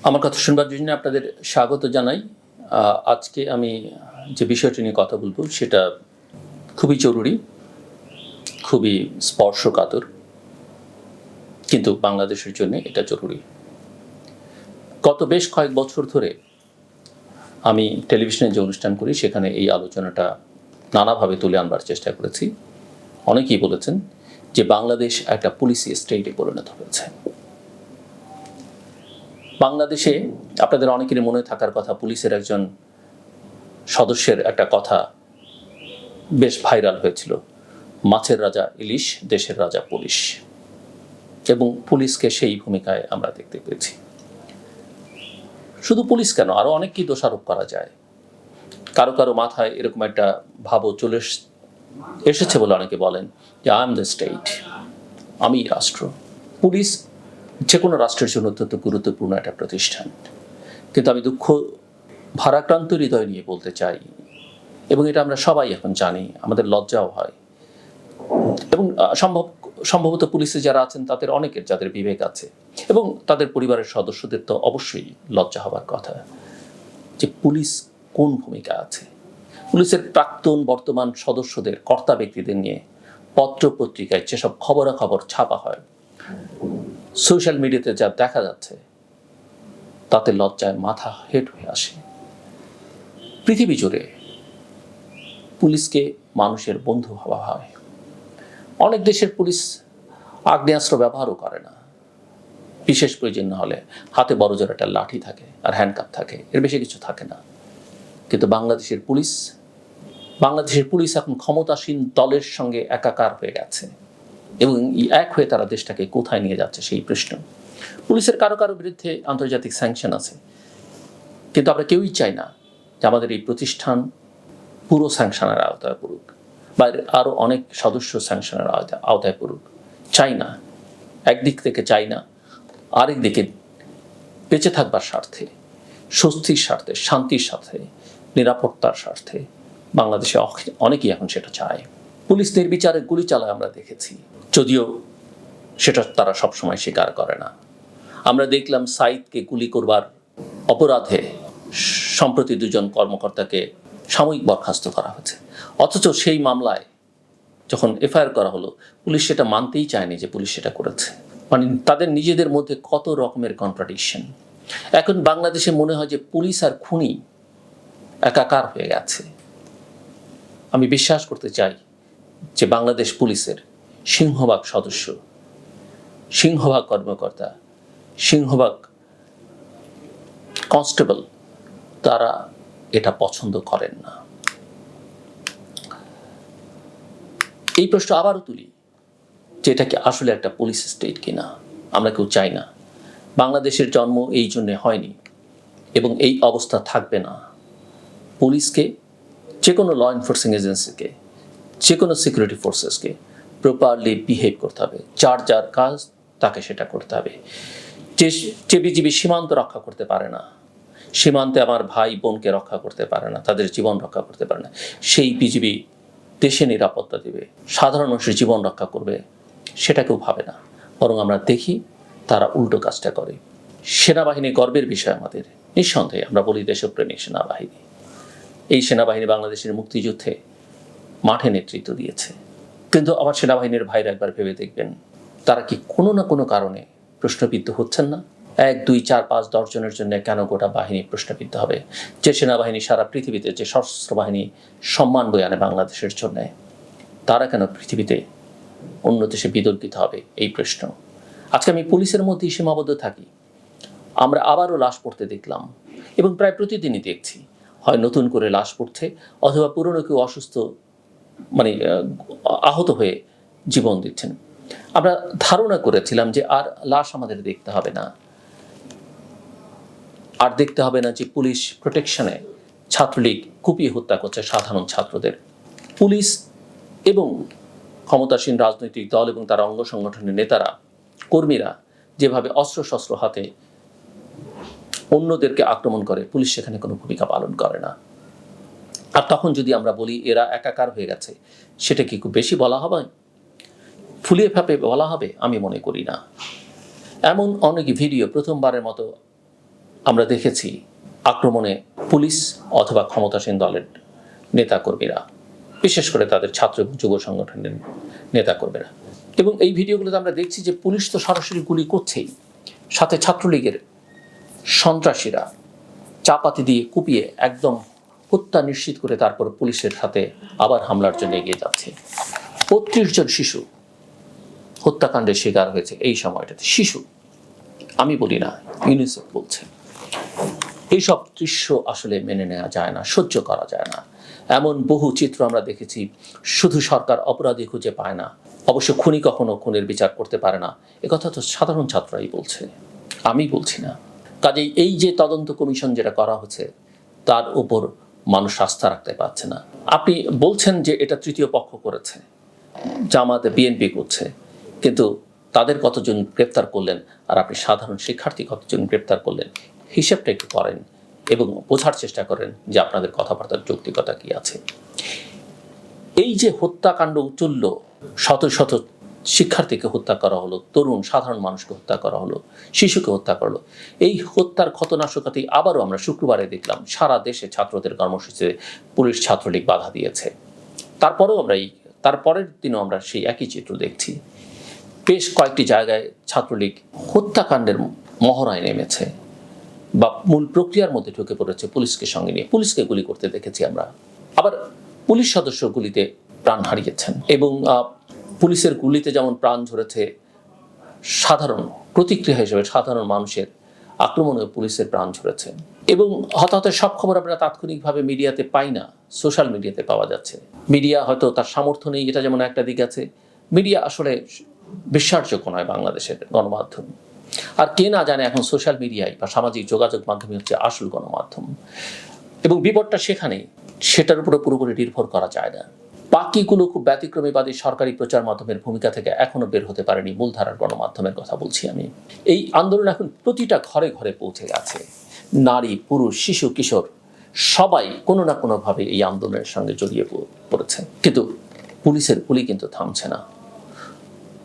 আমার কথা শুনবার জন্য আপনাদের স্বাগত জানাই। আজকে আমি যে বিষয়টি নিয়ে কথা বলবো সেটা খুবই জরুরি, খুবই স্পর্শকাতর, কিন্তু বাংলাদেশের জন্য এটা জরুরি। গত বেশ কয়েক বছর ধরে আমি টেলিভিশনে যে অনুষ্ঠান করি সেখানে এই আলোচনাটা নানাভাবে তুলে আনবার চেষ্টা করেছি। অনেকেই বলেছেন যে বাংলাদেশ একটা পুলিশি স্টেটে পরিণত হয়েছে। বাংলাদেশে আপনাদের অনেকেরই মনে থাকার কথা, পুলিশের একজন সদস্যের একটা কথা বেশ ভাইরাল হয়েছিল, মাছের রাজা ইলিশ, দেশের রাজা পুলিশ। এবং পুলিশকে সেই ভূমিকায় আমরা দেখতে পেয়েছি। শুধু পুলিশ কেন, আরও অনেককেই দোষারোপ করা যায়। কারো কারো মাথায় এরকম একটা ভাবও চলে এসেছে বলে অনেকে বলেন যে আই এম দ্য স্টেট, আমি রাষ্ট্র। পুলিশ যে কোনো রাষ্ট্রের জন্য অত্যন্ত গুরুত্বপূর্ণ একটা প্রতিষ্ঠান, কিন্তু আমি দুঃখ ভারাক্রান্ত হৃদয় নিয়ে বলতে চাই, এবং এটা আমরা সবাই এখন জানি, আমাদের লজ্জাও হয়, এবং সম্ভবত পুলিশে যারা আছেন তাদের অনেকের, যাদের বিবেক আছে এবং তাদের পরিবারের সদস্যদের তো অবশ্যই লজ্জা হবার কথা, যে পুলিশ কোন ভূমিকা আছে। পুলিশের প্রাক্তন বর্তমান সদস্যদের, কর্তা ব্যক্তিদের নিয়ে পত্র পত্রিকায় যেসব খবরাখবর ছাপা হয়, সোশ্যাল মিডিয়াতে যা দেখা যাচ্ছে, তাতে লজ্জায় মাথা হেঁট হয়ে আসে। পৃথিবী জুড়ে পুলিশকে মানুষের বন্ধু ভাবা হয়। অনেক দেশের পুলিশ আগ্নেয়াস্ত্র ব্যবহারও করে না, বিশেষ প্রয়োজন না হলে হাতে বড় জোর একটা লাঠি থাকে আর হ্যান্ডকাপ থাকে, এর বেশি কিছু থাকে না। কিন্তু বাংলাদেশের পুলিশ এখন ক্ষমতাসীন দলের সঙ্গে একাকার হয়ে গেছে, এবং এক হয়ে তারা দেশটাকে কোথায় নিয়ে যাচ্ছে সেই প্রশ্ন। পুলিশের কারো কারো বিরুদ্ধে আন্তর্জাতিক স্যাংশন আছে, কিন্তু আমরা কেউই চাই না যে আমাদের এই প্রতিষ্ঠান পুরো স্যাংশনের আওতায় পড়ুক, বা আরও অনেক সদস্য স্যাংশনের আওতায় পড়ুক। চাই না, একদিক থেকে চাই না, আরেক দিকে বেঁচে থাকবার স্বার্থে, স্বস্তির স্বার্থে, শান্তির স্বার্থে, নিরাপত্তার স্বার্থে বাংলাদেশে অনেকেই এখন সেটা চায়। পুলিশ নির্বিচারে গুলি চালায় আমরা দেখেছি, যদিও সেটা তারা সবসময় স্বীকার করে না। আমরা দেখলাম সাইদকে গুলি করবার অপরাধে সম্প্রতি দুজন কর্মকর্তাকে সাময়িক বরখাস্ত করা হয়েছে, অথচ সেই মামলায় যখন এফআইআর করা হলো, পুলিশ সেটা মানতেই চায়নি যে পুলিশ সেটা করেছে। মানে তাদের নিজেদের মধ্যে কত রকমের কন্ট্রাডিকশন। এখন বাংলাদেশে মনে হয় যে পুলিশ আর খুনি একাকার হয়ে গেছে। আমি বিশ্বাস করতে চাই যে বাংলাদেশ পুলিশের সিংহভাগ সদস্য, সিংহভাগ কর্মকর্তা, সিংহভাগ কনস্টেবল, তারা এটা পছন্দ করেন না। এই প্রশ্ন আবারও তুলি যে এটা কি আসলে একটা পুলিশ স্টেট কিনা। আমরা কেউ চাই না। বাংলাদেশের জন্ম এই জন্যে হয়নি, এবং এই অবস্থা থাকবে না। পুলিশকে, যে কোনো ল এনফোর্সিং এজেন্সিকে, যে কোনো সিকিউরিটি ফোর্সেসকে প্রপারলি বিহেভ করতে হবে। যার যার কাজ তাকে সেটা করতে হবে। যে বিজিবি সীমান্ত রক্ষা করতে পারে না, সীমান্তে আমার ভাই বোনকে রক্ষা করতে পারে না, তাদের জীবন রক্ষা করতে পারে না, সেই বিজিবি দেশে নিরাপত্তা দেবে, সাধারণ মানুষের জীবন রক্ষা করবে, সেটা কেউ ভাবে না। বরং আমরা দেখি তারা উল্টো কাজটা করে। সেনাবাহিনী গর্বের বিষয় আমাদের, নিঃসন্দেহে আমরা বলি দেশপ্রেমিক সেনাবাহিনী। এই সেনাবাহিনী বাংলাদেশের মুক্তিযুদ্ধে মাঠে নেতৃত্ব দিয়েছে, কিন্তু আবার সেনাবাহিনীর ভাইরা একবার ভেবে দেখবেন, তারা কি কোনো না কোনো কারণে প্রশ্নবিদ্ধ হচ্ছেন না? 1, 2, 4, 5, 10 জনের জন্য কেন গোটা বাহিনী প্রশ্নবিদ্ধ হবে? যে সেনাবাহিনী সারা পৃথিবীতে, যে সশস্ত্র বাহিনী সম্মান বয়ে আনে বাংলাদেশের জন্য, তারা কেন পৃথিবীতে অন্য দেশে বিতর্কিত হবে? এই প্রশ্ন। আজকে আমি পুলিশের মধ্যেই সীমাবদ্ধ থাকি। আমরা আবারও লাশ পড়তে দেখলাম, এবং প্রায় প্রতিদিনই দেখছি, হয় নতুন করে লাশ পড়ছে, অথবা পুরনো কেউ অসুস্থ, মানে আহত হয়ে জীবন দিচ্ছেন। আমরা ধারণা করেছিলাম যে আর লাশ আমাদের দেখতে হবে না, আর দেখতে হবে না যে পুলিশ প্রোটেকশনে ছাত্রলীগ কুপিয়ে হত্যা করছে সাধারণ ছাত্রদের। পুলিশ এবং ক্ষমতাসীন রাজনৈতিক দল এবং তার অঙ্গ সংগঠনের নেতারা, কর্মীরা যেভাবে অস্ত্রশস্ত্র হাতে অন্যদেরকে আক্রমণ করে, পুলিশ সেখানে কোনো ভূমিকা পালন করে না। আর তখন যদি আমরা বলি এরা একাকার হয়ে গেছে, সেটা কি খুব বেশি বলা হবে? ফুলিয়ে ফাঁপে বলা হবে? আমি মনে করি না। এমন অনেক ভিডিও প্রথমবারের মতো আমরা দেখেছি আক্রমণে পুলিশ অথবা ক্ষমতাসীন দলের নেতাকর্মীরা, বিশেষ করে তাদের ছাত্র এবং যুব সংগঠনের নেতাকর্মীরা। এবং এই ভিডিওগুলোতে আমরা দেখছি যে পুলিশ তো সরাসরি গুলি করছেই, সাথে ছাত্রলীগের সন্ত্রাসীরা চাপাতি দিয়ে কুপিয়ে একদম হত্যা নিশ্চিত করে তারপর পুলিশের সাথে আবার হামলার জন্য এগিয়ে যাচ্ছে। ৩৫ জন শিশু হত্যাকাণ্ডের শিকার হয়েছে এই সময়টাতে। শিশু, আমি বলি না, ইউনিসেফ বলছে। এইসব দৃশ্য আসলে মেনে নেওয়া যায় না, সহ্য করা যায় না। এমন বহু চিত্র আমরা দেখেছি। শুধু সরকার অপরাধী খুঁজে পায় না, অবশ্য খুনি কখনো খুনের বিচার করতে পারে না, একথা তো সাধারণ ছাত্ররাই বলছে, আমি বলছি না। কাজেই এই যে তদন্ত কমিশন যেটা করা হচ্ছে তার উপর মানুষ আস্থা রাখতে পারছে না। আপনি বলছেন যে এটা তৃতীয় পক্ষ করেছে, জামাতে বিএনপি করছে, কিন্তু তাদের কতজন গ্রেপ্তার করলেন আর আপনি সাধারণ শিক্ষার্থী কতজন গ্রেপ্তার করলেন, হিসেবটা একটু করেন এবং বোঝার চেষ্টা করেন যে আপনাদের কথাবার্তার যৌক্তিকতা কি আছে। এই যে হত্যাকাণ্ড চলল, শত শত শিক্ষার্থীকে হত্যা করা হলো, তরুণ সাধারণ মানুষকে হত্যা করা হলো, শিশুকে হত্যা করলো, এই হত্যার ক্ষতনাশকতাই আবারও আমরা শুক্রবারে দেখলাম সারা দেশে ছাত্রদের কর্মসূচিতে পুলিশ ছাত্রলীগ বাধা দিয়েছে। তারপরেও আমরা তারপরের দিনও আমরা সেই একই চিত্র দেখছি। বেশ কয়েকটি জায়গায় ছাত্রলীগ হত্যাকাণ্ডের মহড়ায় নেমেছে বা মূল প্রক্রিয়ার মধ্যে ঢুকে পড়েছে পুলিশকে সঙ্গে নিয়ে। পুলিশকে গুলি করতে দেখেছি আমরা। আবার পুলিশ সদস্য গুলিতে প্রাণ হারিয়েছেন এবং পুলিশের গুলিতে যেমন প্রাণ ঝরেছে, সাধারণ প্রতিক্রিয়া হিসেবে সাধারণ মানুষের আক্রমণে পুলিশের প্রাণ ঝরেছে। এবং হতাহতের সব খবর আমরা তাৎক্ষণিকভাবে মিডিয়াতে পাই না, সোশ্যাল মিডিয়াতে পাওয়া যাচ্ছে। মিডিয়া হয়তো তার সামর্থ্য নেই, এটা যেমন একটা দিক আছে। মিডিয়া আসলে বিশ্বাসযোগ্য নয় বাংলাদেশের গণমাধ্যম। আর কে না জানে এখন সোশ্যাল মিডিয়ায় বা সামাজিক যোগাযোগ মাধ্যমে হচ্ছে আসল গণমাধ্যম। এবং বিপদটা সেখানেই, সেটার উপরে পুরোপুরি নির্ভর করা যায় না। বাকিগুলো খুব ব্যতিক্রমীবাদী সরকারি প্রচার মাধ্যমের ভূমিকা থেকে এখনো বের হতে পারেনি। মূলধারার গণমাধ্যমের কথা বলছি আমি। এই আন্দোলন এখন প্রতিটা ঘরে ঘরে পৌঁছে গেছে। নারী, পুরুষ, শিশু, কিশোর সবাই কোনো না কোনোভাবে এই আন্দোলনের সঙ্গে জড়িয়ে পড়েছে। কিন্তু পুলিশের গুলি কিন্তু থামছে না।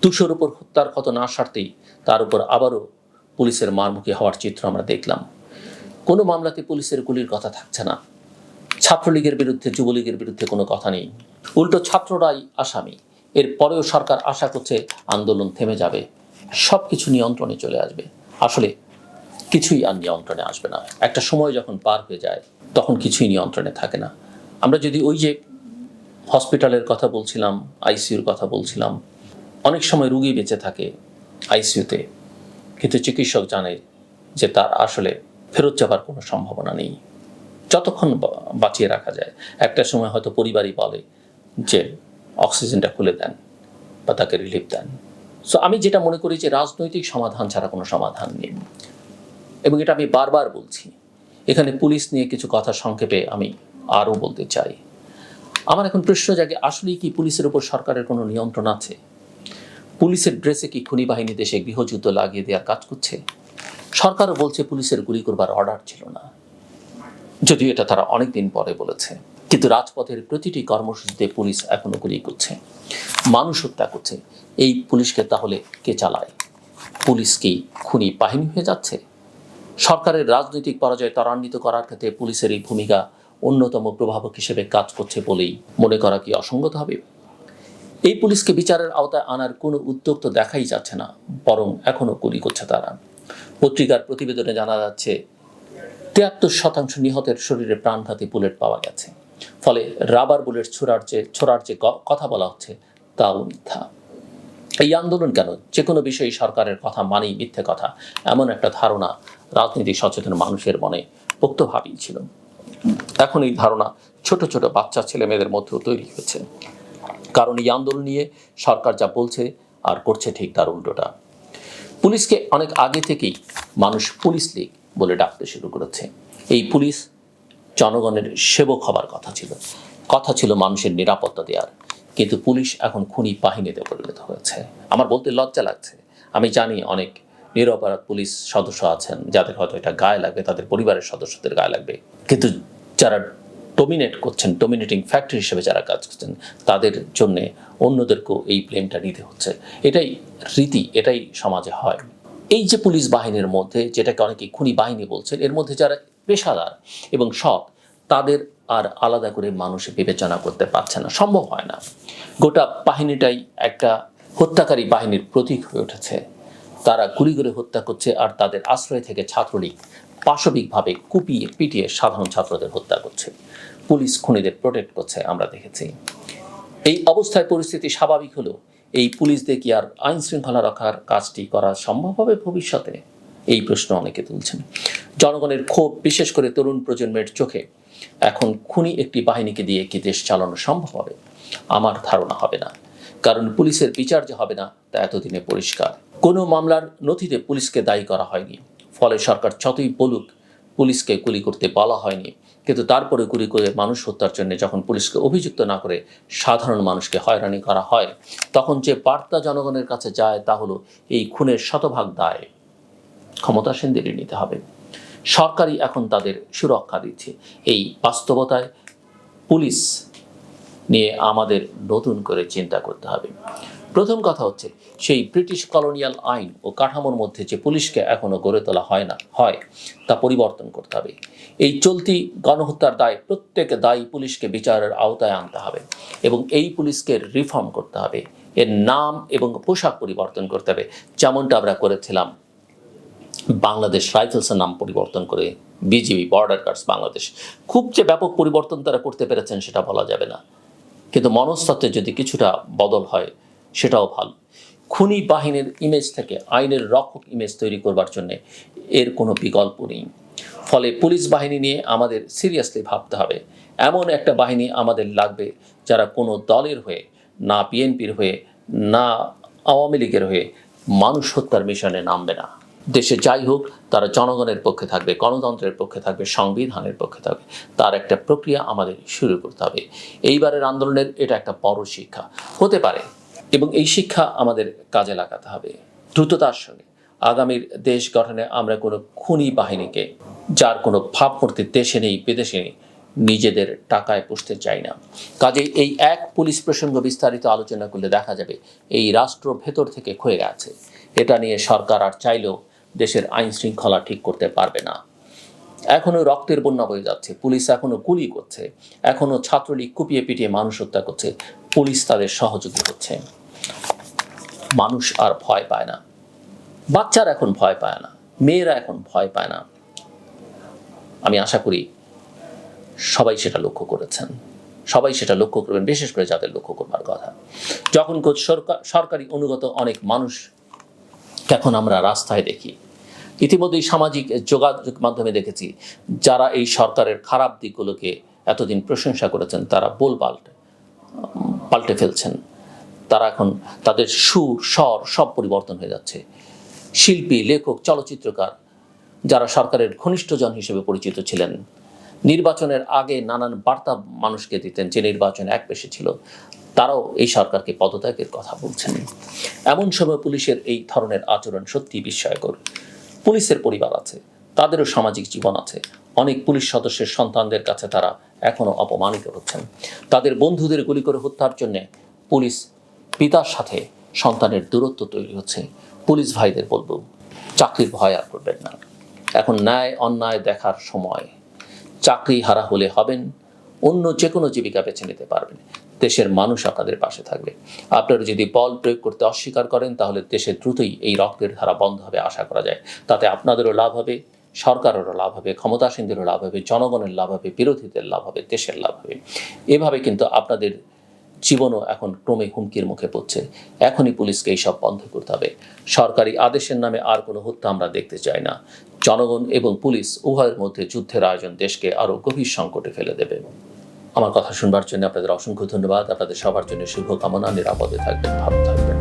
200-র উপর হত্যার ক্ষত না সারতেই তার উপর আবারও পুলিশের মারমুখী হওয়ার চিত্র আমরা দেখলাম। কোনো মামলাতে পুলিশের গুলির কথা থাকছে না। ছাত্রলীগের বিরুদ্ধে, যুবলীগের বিরুদ্ধে কোনো কথা নেই, উল্টো ছাত্ররাই আসামি। এরপরেও সরকার আশা করছে আন্দোলন থেমে যাবে, সব কিছু নিয়ন্ত্রণে চলে আসবে। আসলে কিছুই আর নিয়ন্ত্রণে আসবে না। একটা সময় যখন পার হয়ে যায় তখন কিছুই নিয়ন্ত্রণে থাকে না। আমরা যদি ওই যে হসপিটালের কথা বলছিলাম, আইসিইউর কথা বলছিলাম, অনেক সময় রুগী বেঁচে থাকে আইসিইউতে, কিন্তু চিকিৎসক জানে যে তার আসলে ফেরত যাবার কোনো সম্ভাবনা নেই যতক্ষণ বাঁচিয়ে রাখা যায়। একটা সময় হয়তো পরিবারই বলে যে অক্সিজেনটা খুলে দেন বা তাকে রিলিফ দেন। সো আমি যেটা মনে করি যে রাজনৈতিক সমাধান ছাড়া কোনো সমাধান নেই, এবং এটা আমি বারবার বলছি। এখানে পুলিশ নিয়ে কিছু কথা সংক্ষেপে আমি আরও বলতে চাই। আমার এখন প্রশ্ন জাগে, আসলেই কি পুলিশের উপর সরকারের কোনো নিয়ন্ত্রণ আছে? পুলিশের ড্রেসে কি খুনি বাহিনী দেশে গৃহযুদ্ধ লাগিয়ে দেওয়ার কাজ করছে? সরকারও বলছে পুলিশের গুলি করবার অর্ডার ছিল না, যদিও এটা তারা অনেকদিন পরে বলেছে। কিন্তু রাজপথের প্রতিটি কর্মসূচিতে পুলিশ এখনো গুলি করছে, মানুষ হত্যা করছে। এই পুলিশকে তাহলে কে চালায়? পুলিশ কি খুনি বাহিনী হয়ে যাচ্ছে? সরকারের রাজনৈতিক পরাজয় ত্বরান্বিত করার ক্ষেত্রে পুলিশের এই ভূমিকা অন্যতম প্রভাবক হিসেবে কাজ করছে বলেই মনে করা কি অসঙ্গত হবে? এই পুলিশকে বিচারের আওতায় আনার কোনো উদ্যোগ তো দেখাই যাচ্ছে না, বরং এখনও গুলি করছে তারা। পত্রিকার প্রতিবেদনে জানা যাচ্ছে 73% নিহতের শরীরে প্রাণঘাতী বুলেট পাওয়া গেছে। ফলে রাবার বুলেট ছোড়ার যে কথা বলা হচ্ছে তাও মিথ্যা। এই আন্দোলন কেন? যে কোনো বিষয়ে সরকারের কথা মানেই মিথ্যে কথা, এমন একটা ধারণা রাজনীতি সচেতন মানুষের মনে পোক্তভাবেই ছিল। এখন এই ধারণা ছোট ছোট বাচ্চা ছেলে মেয়েদের মধ্যেও তৈরি হয়েছে। কারণ এই আন্দোলন নিয়ে সরকার যা বলছে আর করছে ঠিক তার উল্টোটা। পুলিশকে অনেক আগে থেকেই মানুষ পুলিশ লীগ বলে ডাকতে শুরু করেছে। এই পুলিশ জনগণের সেবক হবার কথা ছিল মানুষের নিরাপত্তা দেওয়ার। কিন্তু পুলিশ এখন খুনি বাহিনীতে পরিণত হয়েছে। আমার বলতে লজ্জা লাগছে। আমি জানি অনেক নিরপরাধ পুলিশ সদস্য আছেন যাদের হয়তো এটা গায়ে লাগবে, তাদের পরিবারের সদস্যদের গায়ে লাগবে, কিন্তু যারা ডমিনেট করছেন, ডমিনেটিং ফ্যাক্টর হিসেবে যারা কাজ করছেন, তাদের জন্যে অন্যদেরকেও এই ব্লেমটা নিতে হচ্ছে। এটাই রীতি, এটাই সমাজে হয়। এই যে পুলিশ বাহিনীর মধ্যে, যেটাকে অনেকে খুনি বাহিনী বলছেন, এর মধ্যে যারা পেশাদার এবং সৎ, তাদের আর আলাদা করে মানুষ বিবেচনা করতে পারছে না, সম্ভব হয় না। গোটা বাহিনীটাই একটা হত্যাকারী বাহিনীর প্রতীক হয়ে উঠেছে। তারা গুলি করে হত্যা করছে, আর তাদের আশ্রয় থেকে ছাত্রলীগ পাশবিকভাবে কুপিয়ে পিটিয়ে সাধারণ ছাত্রদের হত্যা করছে। পুলিশ খুনিদের প্রোটেক্ট করছে, আমরা দেখেছি। এই অবস্থায় পরিস্থিতি স্বাভাবিক হলেও এই পুলিশদের কি আর আইন শৃঙ্খলা রক্ষার কাজটি করা সম্ভব হবে ভবিষ্যতে? এই প্রশ্ন অনেকে তুলছেন। জনগণের ক্ষোভ, বিশেষ করে তরুণ প্রজন্মের চোখে এখন খুনি একটি বাহিনীকে দিয়ে কি দেশ চালানো সম্ভব হবে? আমার ধারণা হবে না, কারণ পুলিশের বিচার যে হবে না তা এতদিনে পরিষ্কার। কোনো মামলার নথিতে পুলিশকে দায়ী করা হয়নি, ফলে সরকার যতই বলুক পুলিশকে গুলি করতে বলা হয়নি, কিন্তু তারপরে গুলি করে মানুষ হত্যার জন্য যখন পুলিশকে অভিযুক্ত না করে সাধারণ মানুষকে হয়রানি করা হয়, তখন যে বার্তা জনগণের কাছে যায় তা হলো এই খুনের শতভাগ দায় ক্ষমতাসীনদেরই নিতে হবে। সরকারই এখন তাদের সুরক্ষা দিচ্ছে। এই বাস্তবতায় পুলিশ নিয়ে আমাদের নতুন করে চিন্তা করতে হবে। প্রথম কথা হচ্ছে, সেই ব্রিটিশ কলোনিয়াল আইন ও কাঠামোর মধ্যে যে পুলিশকে এখনো গড়ে তোলা হয় তা পরিবর্তন করতে হবে। এই চলতি গণহত্যার দায় প্রত্যেক দায়ী পুলিশকে বিচারের আওতায় আনতে হবে এবং এই পুলিশকে রিফর্ম করতে হবে। এর নাম এবং পোশাক পরিবর্তন করতে হবে, যেমনটা আমরা করেছিলাম বাংলাদেশ রাইফেলসের নাম পরিবর্তন করে বিজিবি, বর্ডার গার্ডস বাংলাদেশ। খুব যে ব্যাপক পরিবর্তন তারা করতে পেরেছেন সেটা বলা যাবে না, কিন্তু মনস্তত্ত্বে যদি কিছুটা বদল হয় সেটাও ভালো। খুনি বাহিনীর ইমেজ থেকে আইনের রক্ষক ইমেজ তৈরি করবার জন্যে এর কোনো বিকল্প নেই। ফলে পুলিশ বাহিনী নিয়ে আমাদের সিরিয়াসলি ভাবতে হবে। এমন একটা বাহিনী আমাদের লাগবে যারা কোনো দলের হয়ে, না বিএনপির হয়ে, না আওয়ামী লীগের হয়ে মানুষ হত্যার মিশনে নামবে না। দেশে যাই হোক তারা জনগণের পক্ষে থাকবে, গণতন্ত্রের পক্ষে থাকবে, সংবিধানের পক্ষে থাকবে। তার একটা প্রক্রিয়া আমাদের শুরু করতে হবে। এইবারের আন্দোলনের এটা একটা বড় শিক্ষা হতে পারে এবং এই শিক্ষা আমাদের কাজে লাগাতে হবে দ্রুততার সঙ্গে। আগামীর দেশ গঠনে আমরা কোনো খুনি বাহিনীকে, যার কোনো ভাবমূর্তি দেশে নেই বিদেশে নেই, নিজেদের টাকায় পুষতে চাই না। কাজেই এই এক পুলিশ প্রসঙ্গ বিস্তারিত আলোচনা করলে দেখা যাবে এই রাষ্ট্র ভেতর থেকে ক্ষয়ে গেছে। এটা নিয়ে সরকার আর চাইলেও দেশের আইন শৃঙ্খলা ঠিক করতে পারবে না। এখনো রক্তের বন্যা বয়ে যাচ্ছে, পুলিশ এখনো গুলি করছে, এখনো ছাত্রলীগ কুপিয়ে পিটিয়ে মানুষ হত্যা করছে, পুলিশ তাদের সহযোগী হচ্ছে। মানুষ আর ভয় পায় না, বাচ্চারা এখন ভয় পায় না, মেয়েরা এখন ভয় পায় না। আমি আশা করি সবাই সেটা লক্ষ্য করেছেন, সবাই সেটা লক্ষ্য করবেন, বিশেষ করে যাদের লক্ষ্য করবার কথা। যখন সরকারি অনুগত অনেক মানুষ এখন আমরা রাস্তায় দেখি, ইতিমধ্যেই সামাজিক যোগাযোগ মাধ্যমে দেখেছি, যারা এই সরকারের খারাপ দিকগুলোকে এতদিন প্রশংসা করেছেন তারা পাল্টে ফেলছেন। তারা এখন তাদের সুর স্বর সব পরিবর্তন হয়ে যাচ্ছে। শিল্পী, লেখক, চলচ্চিত্রকার যারা সরকারের ঘনিষ্ঠজন হিসেবে পরিচিত ছিলেন, নির্বাচনের আগে নানান বার্তা মানুষকে দিতেন যে নির্বাচন একপেশে ছিল, তারাও এই সরকারকে পদত্যাগের কথা বলছেন। এমন সময় পুলিশের এই ধরনের আচরণ সত্যি বিস্ময়কর। পুলিশের পরিবার আছে, তাদেরও সামাজিক জীবন আছে। অনেক পুলিশ সদস্যের সন্তানদের কাছে তারা এখনও অপমানিত হচ্ছেন। তাদের বন্ধুদের গুলি করে হত্যার জন্য পুলিশ পিতার সাথে সন্তানের দূরত্ব তৈরি হচ্ছে। পুলিশ ভাইদের বলবো, চাকরির ভয় আর করবেন না। এখন ন্যায় অন্যায় দেখার সময়। চাকরি হারা হলে হবেন, অন্য যে কোনো জীবিকা বেছে নিতে পারবেন। দেশের মানুষ আপনাদের পাশে থাকবে। আপনারা যদি বল প্রয়োগ করতে অস্বীকার করেন তাহলে দেশে দ্রুতই এই রক্তের ধারা বন্ধ হবে আশা করা যায়। তাতে আপনাদেরও লাভ হবে, সরকারেরও লাভ হবে, ক্ষমতাসীনদেরও লাভ হবে, জনগণের লাভ হবে, বিরোধীদের লাভ হবে, দেশের লাভ হবে। এভাবে কিন্তু আপনাদের জীবনও এখন ক্রমে হুমকির মুখে পড়ছে। এখনই পুলিশকে এইসব বন্ধ করতে হবে। সরকারি আদেশের নামে আর কোনো হত্যা আমরা দেখতে চাই না। জনগণ এবং পুলিশ উভয়ের মধ্যে যুদ্ধের আয়োজন দেশকে আরও গভীর সংকটে ফেলে দেবে। আমার কথা শুনবার জন্য আপনাদের অসংখ্য ধন্যবাদ। আপনাদের সবার জন্য শুভকামনা। নিরাপদে থাকবেন, ভালো থাকবেন।